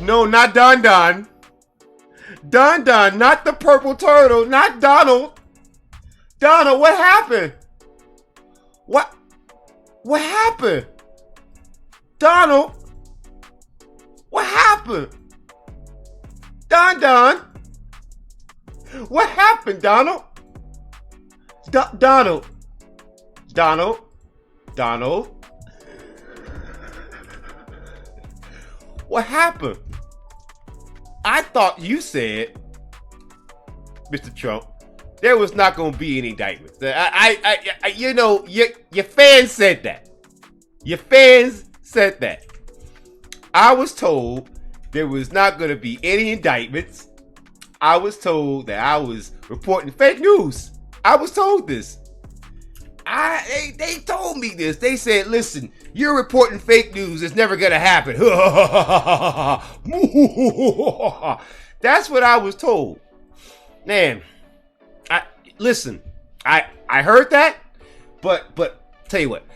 No, not Don Don. Don Don, not the purple turtle, not Donald. Donald, what happened? What happened? Donald, what happened? Don Don, what happened, Donald? Donald. What happened? I thought you said, Mr. Trump, there was not going to be any indictments. Your fans said that. Your fans said that. I was told there was not going to be any indictments. I was told that I was reporting fake news. I was told this. They told me this. They said, listen, you're reporting fake news. It's never going to happen. That's what I was told. Man, I heard that, but tell you what,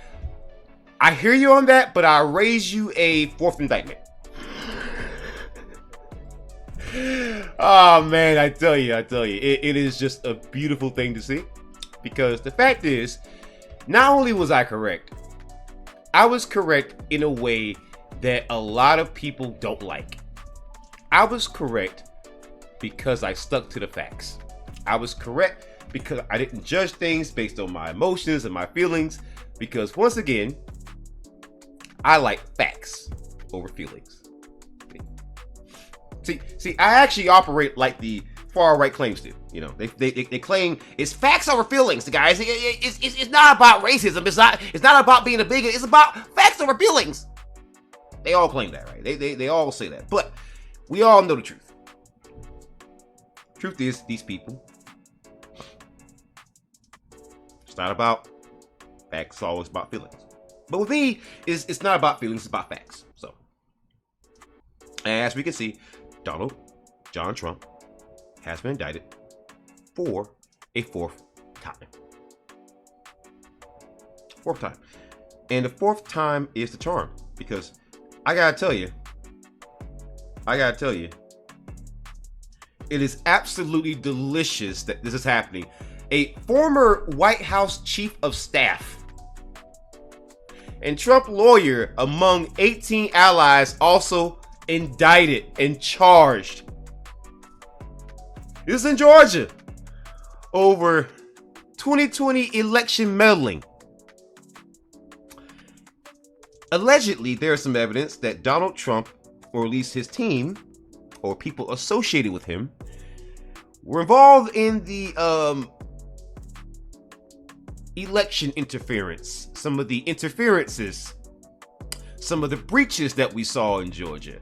I hear you on that, but I raise you a fourth indictment. Oh man, I tell you, it is just a beautiful thing to see, because the fact is, not only was I correct, I was correct in a way that a lot of people don't like. I was correct because I stuck to the facts. I was correct because I didn't judge things based on my emotions and my feelings, because once again, I like facts over feelings. See, I actually operate like the far right claims do. You know, they claim it's facts over feelings, guys. It's not about racism. It's not about being a bigot. It's about facts over feelings. They all claim that, right? They all say that, but we all know the truth. Truth is, these people, it's not about facts. It's always about feelings. But with me, it's not about feelings. It's about facts. So, as we can see, Donald John Trump has been indicted for a fourth time. Fourth time. And the fourth time is the charm, because I gotta tell you, it is absolutely delicious that this is happening. A former White House chief of staff and Trump lawyer among 18 allies also indicted and charged. This is in Georgia over 2020 election meddling. Allegedly, there is some evidence that Donald Trump, or at least his team, or people associated with him, were involved in the election interference. Some of the interferences, some of the breaches that we saw in Georgia.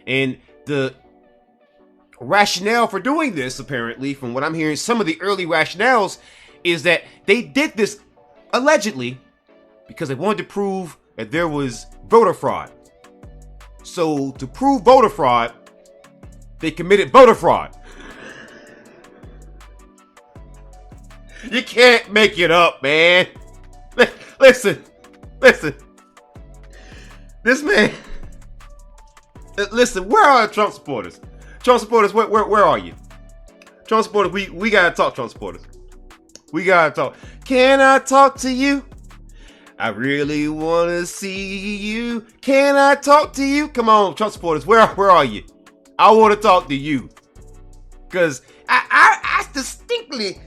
And the rationale for doing this, apparently, from what I'm hearing, some of the early rationales is that they did this allegedly because they wanted to prove that there was voter fraud. So to prove voter fraud, they committed voter fraud. You can't make it up, man. Listen. This man. Listen, where are Trump supporters? Trump supporters, where are you? Trump supporters, we gotta talk, Trump supporters. We gotta talk. Can I talk to you? I really wanna see you. Can I talk to you? Come on, Trump supporters, where are you? I wanna talk to you. Cause I distinctly,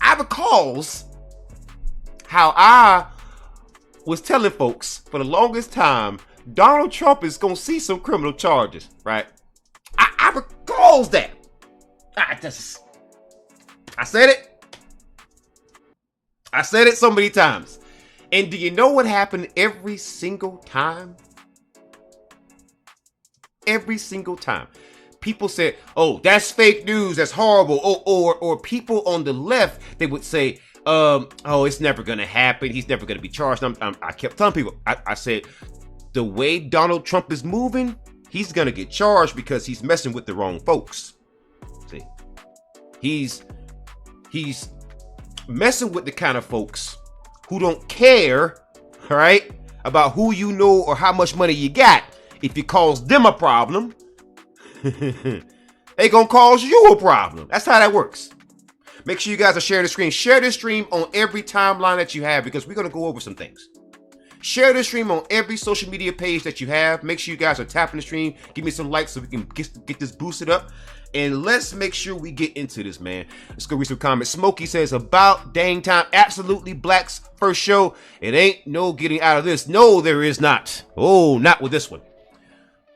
I recalls how I was telling folks for the longest time, Donald Trump is gonna see some criminal charges, right? I recalls that. I said it so many times. And do you know what happened every single time? Every single time. People said, oh, that's fake news, that's horrible. Or people on the left, they would say, oh, it's never gonna happen. He's never gonna be charged. I kept telling people, I said, the way Donald Trump is moving, he's gonna get charged because he's messing with the wrong folks. See, he's messing with the kind of folks who don't care, all right, about who you know or how much money you got. If it cause them a problem, they gonna cause you a problem. That's how that works. Make sure you guys are sharing the screen. Share this stream on every timeline that you have, because we're gonna go over some things. Share this stream on every social media page that you have. Make sure you guys are tapping the stream. Give me some likes so we can get this boosted up. And let's make sure we get into this, man. Let's go read some comments. Smokey says, about dang time. Absolutely Black's first show. It ain't no getting out of this. No, there is not. Oh, not with this one.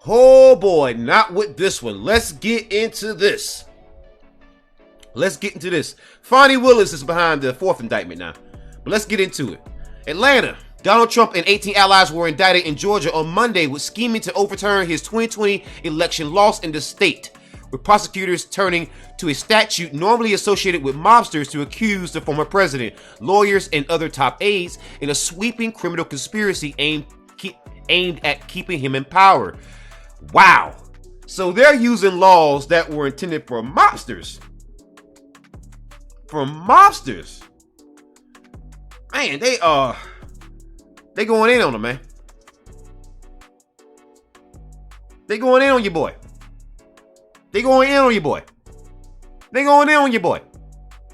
Oh boy, not with this one. Let's get into this. Fonnie Willis is behind the fourth indictment now. But let's get into it. Atlanta. Donald Trump and 18 allies were indicted in Georgia on Monday with scheming to overturn his 2020 election loss in the state, with prosecutors turning to a statute normally associated with mobsters to accuse the former president, lawyers, and other top aides in a sweeping criminal conspiracy aimed at keeping him in power. Wow. So they're using laws that were intended for mobsters. Man, they going in on him, man. They going in on your boy.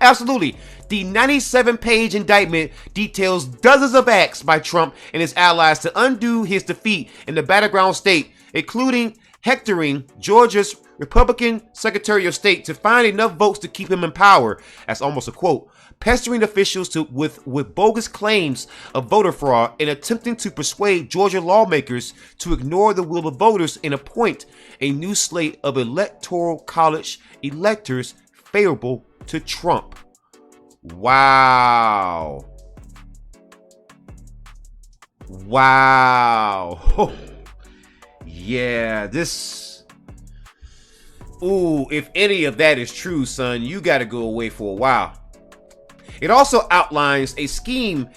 Absolutely. The 97-page indictment details dozens of acts by Trump and his allies to undo his defeat in the battleground state, including hectoring Georgia's Republican Secretary of State to find enough votes to keep him in power. That's almost a quote. Pestering officials with bogus claims of voter fraud and attempting to persuade Georgia lawmakers to ignore the will of voters and appoint a new slate of electoral college electors favorable to Trump. Wow. Yeah, this... Ooh, if any of that is true, son, you got to go away for a while. It also outlines a scheme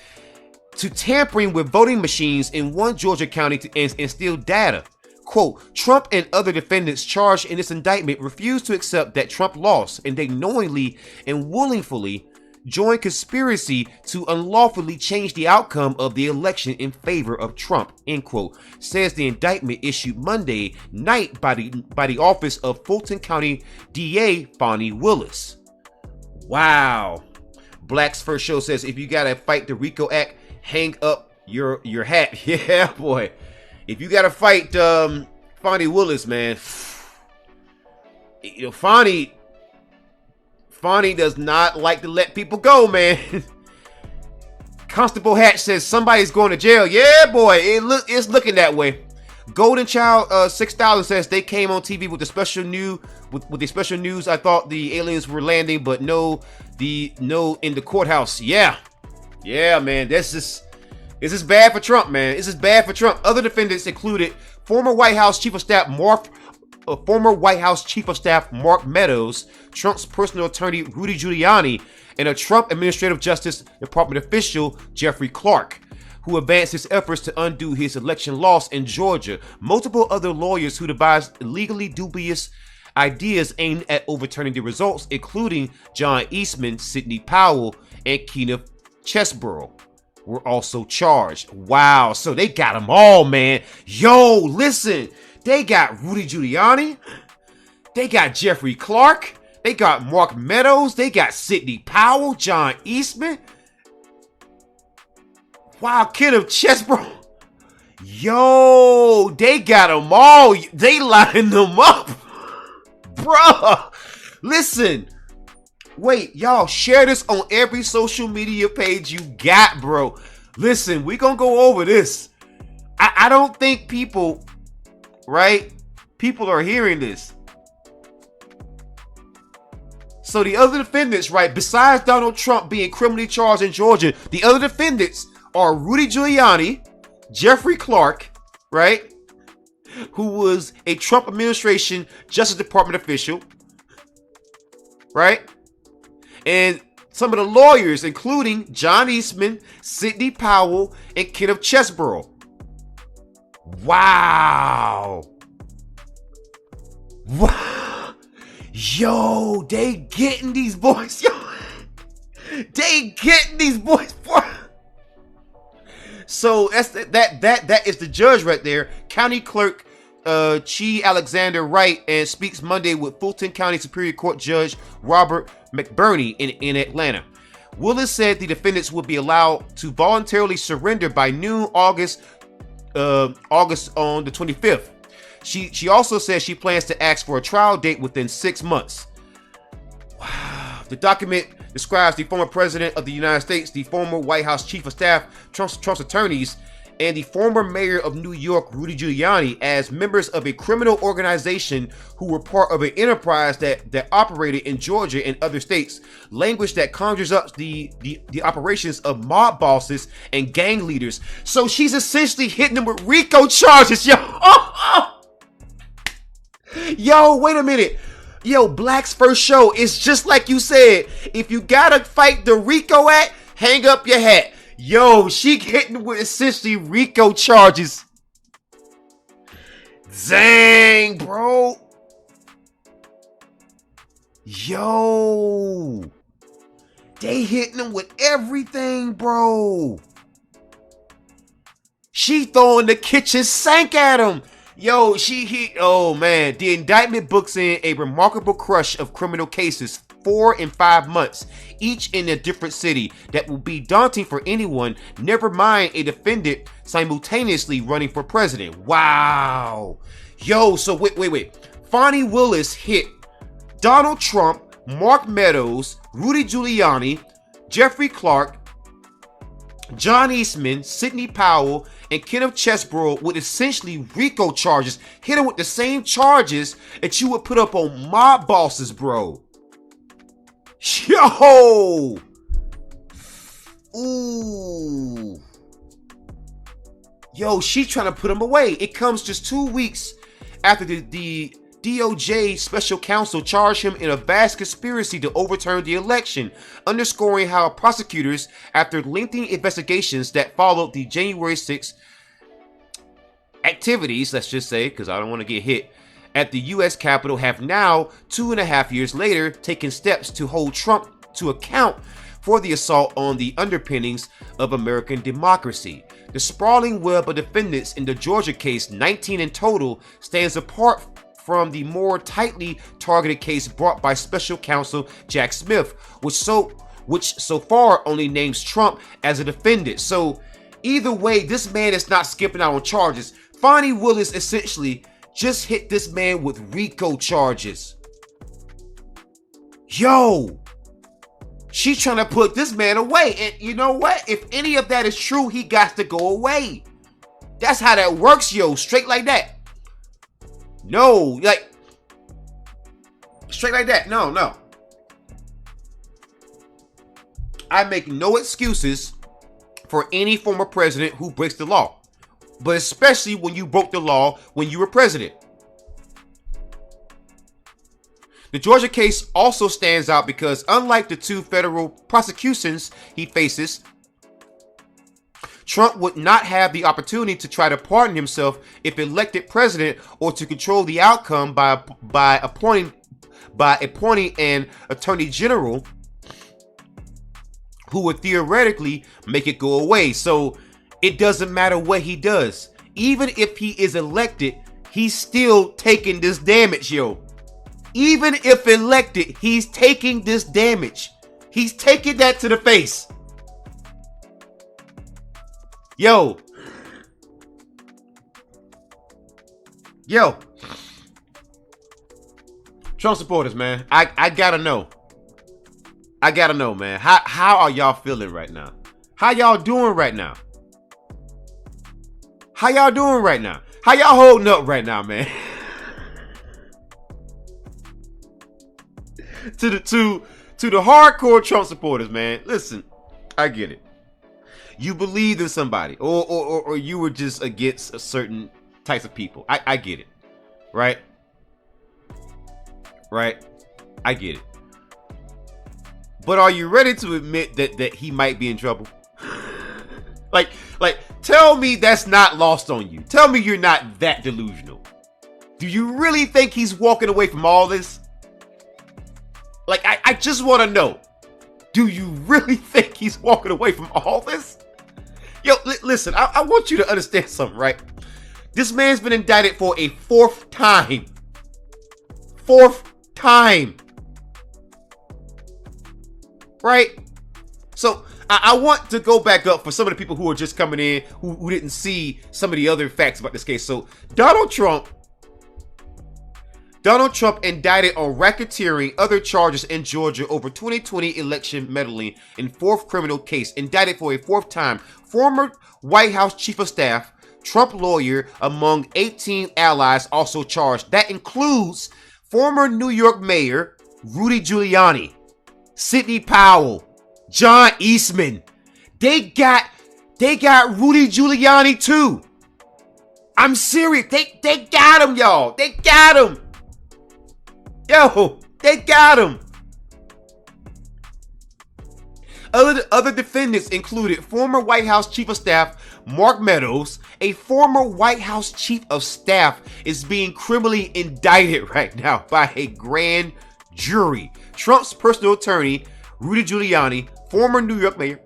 to tampering with voting machines in one Georgia county and steal data. Quote, Trump and other defendants charged in this indictment refused to accept that Trump lost, and they knowingly and willingly joined conspiracy to unlawfully change the outcome of the election in favor of Trump, end quote, says the indictment issued Monday night by the office of Fulton County DA Fonnie Willis. Wow. Black's first show says, if you gotta fight the RICO Act, hang up your hat. Yeah, boy. If you gotta fight Fonnie Willis, man. You know, Fonnie does not like to let people go, man. Constable Hatch says somebody's going to jail. Yeah, boy, it's looking that way. Golden Child 6000 says they came on TV with the special news. I thought the aliens were landing, but no in the courthouse. Yeah, man. This is bad for Trump, man. This is bad for Trump. Other defendants included former White House Chief of Staff Mark Meadows, Trump's personal attorney Rudy Giuliani, and a Trump Administrative Justice Department official Jeffrey Clark, who advanced his efforts to undo his election loss in Georgia. Multiple other lawyers who devised legally dubious ideas aimed at overturning the results, including John Eastman, Sidney Powell, and Kenneth Chesborough, were also charged. Wow, so they got them all, man. Yo, listen, they got Rudy Giuliani, they got Jeffrey Clark, they got Mark Meadows, they got Sidney Powell, John Eastman. Wow, Kenneth Chesborough. Yo, they got them all. They lined them up. Bruh. Listen. Wait, y'all, share this on every social media page you got, bro. Listen, we gonna go over this. I don't think people are hearing this. So the other defendants, right, besides Donald Trump being criminally charged in Georgia, the other defendants are Rudy Giuliani, Jeffrey Clark, right, who was a Trump administration Justice Department official, right, and some of the lawyers, including John Eastman, Sidney Powell, and Kenneth Chesborough. Wow. Yo, they getting these boys. Yo, they getting these boys. So that is the judge right there, County Clerk Chi Alexander Wright, and speaks Monday with Fulton County Superior Court Judge Robert McBurney in Atlanta. Willis said the defendants would be allowed to voluntarily surrender by noon August on the 25th. She also says she plans to ask for a trial date within 6 months. Wow. The document describes the former president of the United States, the former White House chief of staff, Trump's attorneys, and the former mayor of New York, Rudy Giuliani, as members of a criminal organization who were part of an enterprise that operated in Georgia and other states. Language that conjures up the operations of mob bosses and gang leaders. So she's essentially hitting them with RICO charges, yo. Yo, wait a minute. Yo, Black's first show is just like you said. If you gotta fight the RICO Act, hang up your hat. Yo, she hitting with essentially RICO charges. Dang, bro. Yo. They hitting him with everything, bro. She throwing the kitchen sink at him. Yo, oh man. The indictment books in a remarkable crush of criminal cases, 4 and 5 months, each in a different city, that will be daunting for anyone, never mind a defendant simultaneously running for president. Wow. Yo, so wait. Fani Willis hit Donald Trump, Mark Meadows, Rudy Giuliani, Jeffrey Clark, John Eastman, Sidney Powell, and Kenneth Chesbrough with essentially RICO charges. Hit him with the same charges that you would put up on mob bosses, bro. Yo! Ooh. Yo, she's trying to put him away. It comes just 2 weeks after the DOJ special counsel charged him in a vast conspiracy to overturn the election, underscoring how prosecutors, after lengthy investigations that followed the January 6th activities, let's just say, because I don't want to get hit, at the U.S. Capitol, have now, 2.5 years later, taken steps to hold Trump to account for the assault on the underpinnings of American democracy. The sprawling web of defendants in the Georgia case, 19 in total, stands apart from the more tightly targeted case brought by special counsel Jack Smith, which so far only names Trump as a defendant. So either way, this man is not skipping out on charges. Fani Willis essentially just hit this man with RICO charges. Yo, she's trying to put this man away. And you know what? If any of that is true, he got to go away. That's how that works, yo. Straight like that. No, like, straight like that. No. I make no excuses for any former president who breaks the law, but especially when you broke the law when you were president. The Georgia case also stands out because, unlike the 2 federal prosecutions he faces, Trump would not have the opportunity to try to pardon himself if elected president, or to control the outcome by appointing an attorney general who would theoretically make it go away. So it doesn't matter what he does. Even if he is elected, he's still taking this damage, yo. Even if elected, he's taking this damage. He's taking that to the face. Yo. Trump supporters, man. I gotta know. Man. How are y'all feeling right now? How y'all doing right now? How y'all holding up right now, man? to the hardcore Trump supporters, man. Listen, I get it. You believed in somebody, or you were just against a certain types of people. I get it. Right? I get it. But are you ready to admit that he might be in trouble? like, tell me that's not lost on you. Tell me you're not that delusional. Do you really think he's walking away from all this? Like, I just want to know. Do you really think he's walking away from all this? Yo, listen, I want you to understand something, right? This man's been indicted for a fourth time. Fourth time. Right? So I want to go back up for some of the people who are just coming in who didn't see some of the other facts about this case. So Donald Trump indicted on racketeering, other charges in Georgia over 2020 election meddling in fourth criminal case. Indicted for a fourth time. Former White House Chief of Staff, Trump lawyer, among 18 allies also charged. That includes former New York Mayor Rudy Giuliani, Sidney Powell, John Eastman. They got Rudy Giuliani too. I'm serious. They got him, y'all. They got him. Yo, they got him. Other defendants included former White House Chief of Staff Mark Meadows. A former White House Chief of Staff is being criminally indicted right now by a grand jury. Trump's personal attorney, Rudy Giuliani, former New York mayor,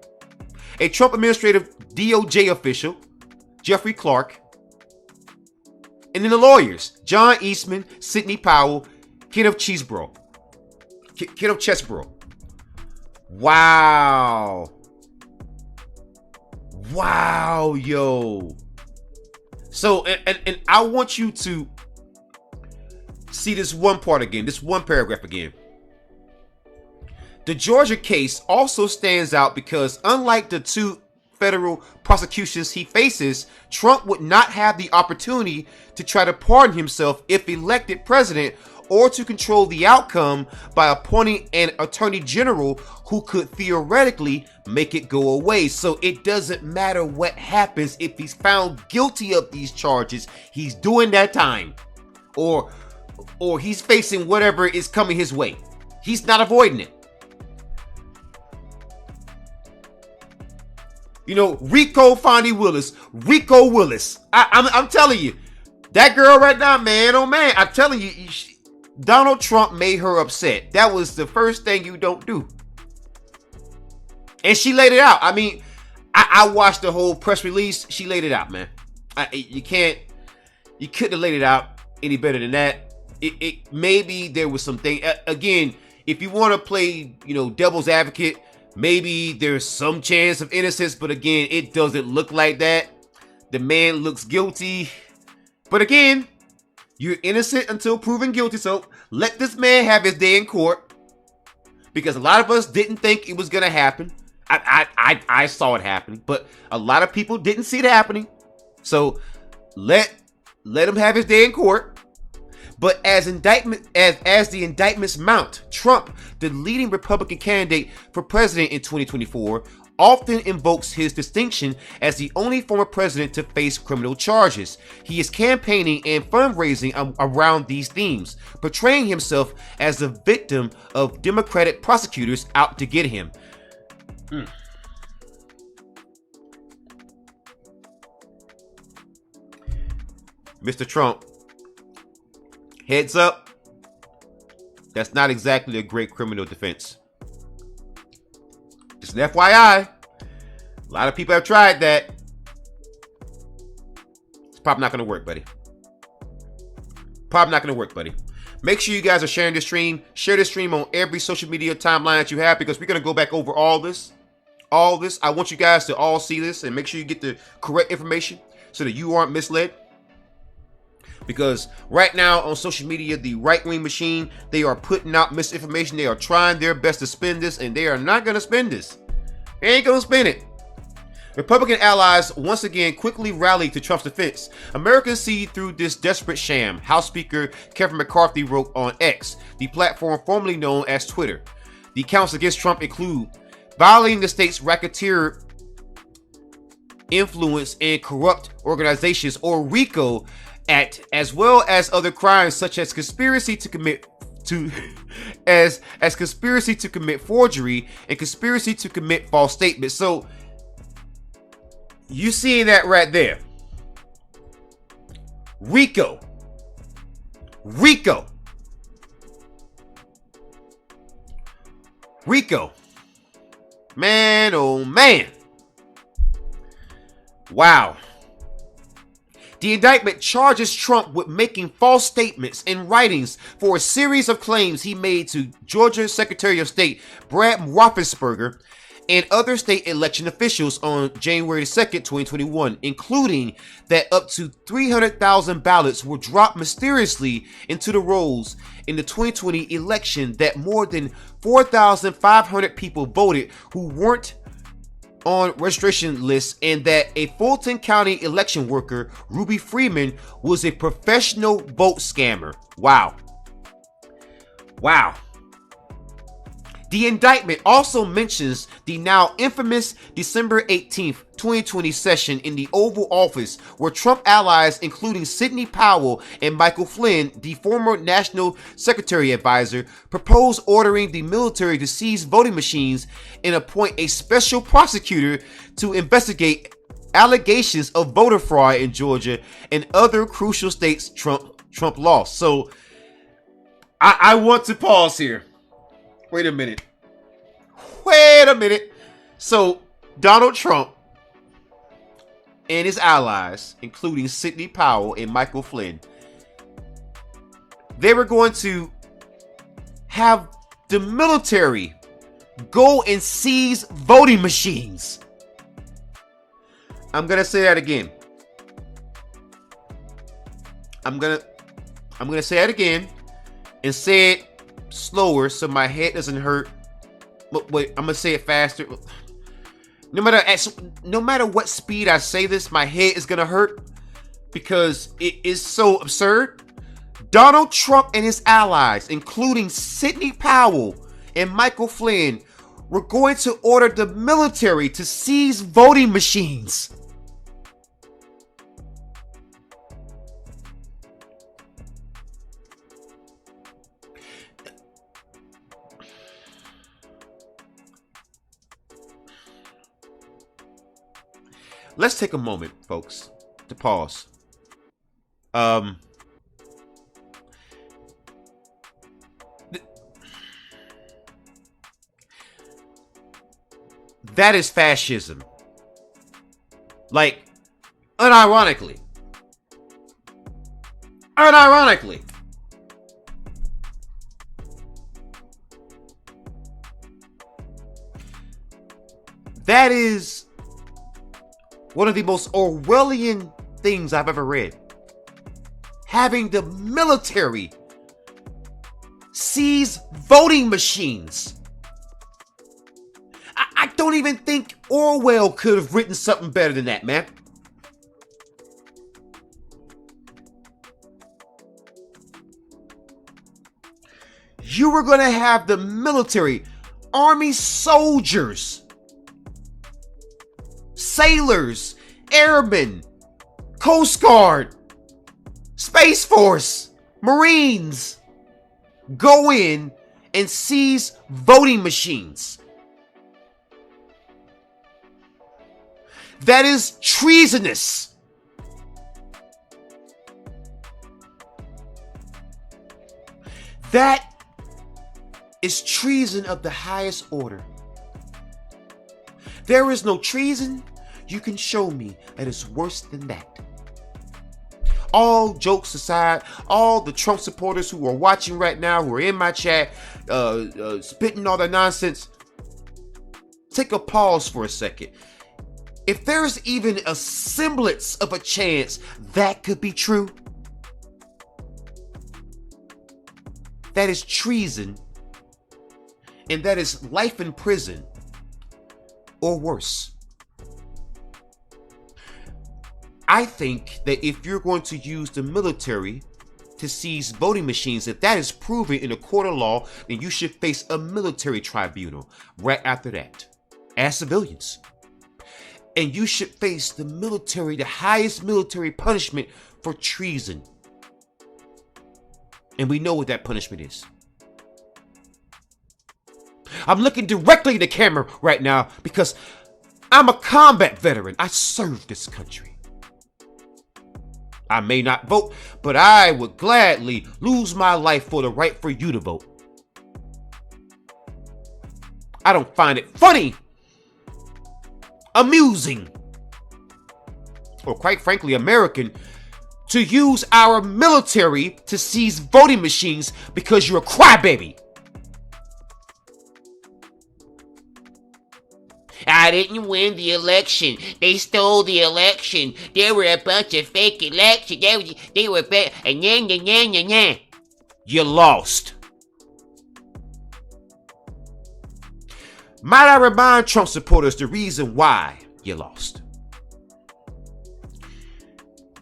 a Trump administrative DOJ official, Jeffrey Clark, and then the lawyers, John Eastman, Sidney Powell, Kenneth Chesebro. Wow. Wow, yo. So, and I want you to see this one part again, this one paragraph again. The Georgia case also stands out because unlike the two federal prosecutions he faces, Trump would not have the opportunity to try to pardon himself if elected president or to control the outcome by appointing an attorney general who could theoretically make it go away. So it doesn't matter what happens. If he's found guilty of these charges, he's doing that time, or he's facing whatever is coming his way. He's not avoiding it. You know, Rico Willis. I'm telling you, that girl right now, man, oh man, I'm telling you, Donald Trump made her upset. That was the first thing you don't do. And she laid it out. I mean, I watched the whole press release. She laid it out, man. You couldn't have laid it out any better than that. It maybe there was something, again, if you want to play, devil's advocate, maybe there's some chance of innocence, but again, it doesn't look like that. The man looks guilty. But again, you're innocent until proven guilty, so let this man have his day in court. Because a lot of us didn't think it was going to happen. I saw it happening, but a lot of people didn't see it happening. So let him have his day in court. But as the indictments mount, Trump, the leading Republican candidate for president in 2024, often invokes his distinction as the only former president to face criminal charges. He is campaigning and fundraising around these themes, portraying himself as a victim of Democratic prosecutors out to get him. Mr. Trump, heads up, that's not exactly a great criminal defense. Just an FYI, a lot of people have tried that. It's probably not going to work, buddy. Make sure you guys are sharing this stream. Share this stream on every social media timeline that you have, because we're going to go back over all this. I want you guys to all see this and make sure you get the correct information so that you aren't misled. Because right now on social media, the right-wing machine, they are putting out misinformation. They are trying their best to spin this, and they are not going to spin this. They ain't going to spin it. Republican allies once again quickly rallied to Trump's defense. Americans see through this desperate sham, House Speaker Kevin McCarthy wrote on X, the platform formerly known as Twitter. The counts against Trump include violating the state's racketeer influence and corrupt organizations, or RICO, Act, as well as other crimes such as conspiracy to commit forgery and conspiracy to commit false statements. So you seeing that right there. RICO. Man, oh man. Wow. The indictment charges Trump with making false statements and writings for a series of claims he made to Georgia Secretary of State Brad Raffensperger and other state election officials on January 2nd, 2021, including that up to 300,000 ballots were dropped mysteriously into the rolls in the 2020 election, that more than 4,500 people voted who weren't on registration lists, and that a Fulton County election worker, Ruby Freeman, was a professional vote scammer. Wow. Wow. The indictment also mentions the now infamous December 18th, 2020 session in the Oval Office where Trump allies, including Sidney Powell and Michael Flynn, the former National Security Advisor, proposed ordering the military to seize voting machines and appoint a special prosecutor to investigate allegations of voter fraud in Georgia and other crucial states Trump lost. So I want to pause here. Wait a minute. So Donald Trump and his allies, including Sidney Powell and Michael Flynn, they were going to have the military go and seize voting machines. I'm gonna say that again. I'm gonna say that again and say it slower so my head doesn't hurt. Wait, I'm gonna say it faster. No matter what speed I say this, my head is gonna hurt because it is so absurd. Donald Trump and his allies, including Sidney Powell and Michael Flynn, were going to order the military to seize voting machines. Let's take a moment, folks, to pause. That is fascism. Like, unironically. That is one of the most Orwellian things I've ever read. Having the military seize voting machines. I don't even think Orwell could have written something better than that, man. You were going to have the military, army soldiers, sailors, airmen, Coast Guard, Space Force, Marines go in and seize voting machines. That is treasonous. That is treason of the highest order. There is no treason you can show me that is worse than that. All jokes aside, all the Trump supporters who are watching right now, who are in my chat, spitting all their nonsense, take a pause for a second. If there's even a semblance of a chance that could be true, that is treason, and that is life in prison or worse. I think that if you're going to use the military to seize voting machines, if that is proven in a court of law, then you should face a military tribunal right after that, as civilians. And you should face the military, the highest military punishment for treason. And we know what that punishment is. I'm looking directly at the camera right now because I'm a combat veteran. I served this country. I may not vote, but I would gladly lose my life for the right for you to vote. I don't find it funny, amusing, or quite frankly American, to use our military to seize voting machines because you're a crybaby. I didn't win the election. They stole the election. There were a bunch of fake elections. They were bad. And yeah. You lost. Might I remind Trump supporters the reason why you lost?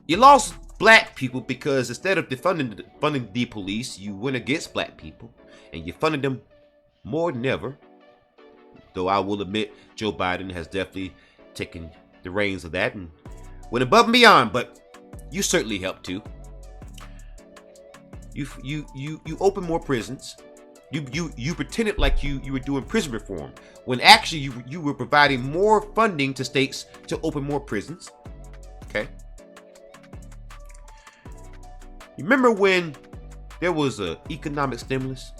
You lost black people because instead of funding the police, you went against black people and you funded them more than ever. Though I will admit Joe Biden has definitely taken the reins of that and went above and beyond, but you certainly helped too. You opened more prisons. You pretended like you were doing prison reform when actually you were providing more funding to states to open more prisons. Okay. You remember when there was an economic stimulus?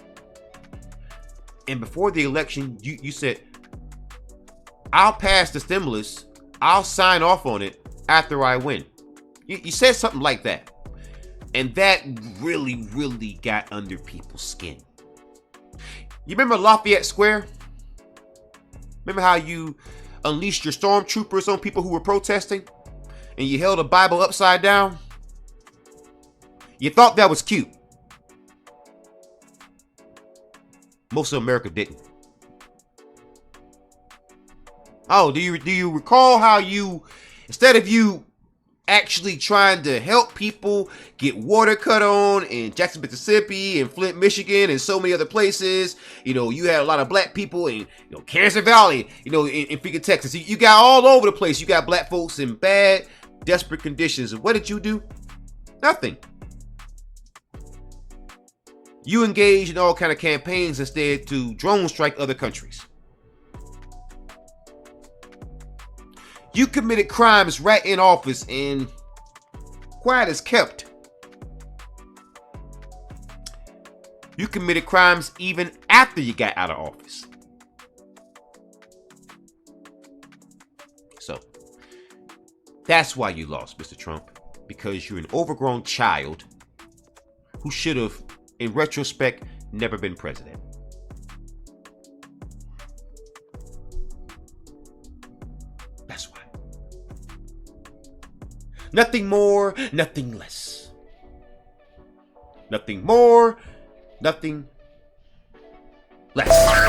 And before the election, you said, I'll pass the stimulus, I'll sign off on it after I win. You said something like that. And that really, really got under people's skin. You remember Lafayette Square? Remember how you unleashed your stormtroopers on people who were protesting? And you held a Bible upside down? You thought that was cute. Most of America didn't. Oh, do you recall how you, instead of you actually trying to help people get water cut on in Jackson, Mississippi, and Flint, Michigan, and so many other places, you had a lot of black people in Kansas Valley, in freaking Texas. You got all over the place. You got black folks in bad, desperate conditions. And what did you do? Nothing. You engaged in all kind of campaigns instead to drone strike other countries. You committed crimes right in office and quiet as kept. You committed crimes even after you got out of office. So, that's why you lost, Mr. Trump. Because you're an overgrown child who should have, in retrospect, never been president. That's why. Nothing more, nothing less. Nothing more, nothing less.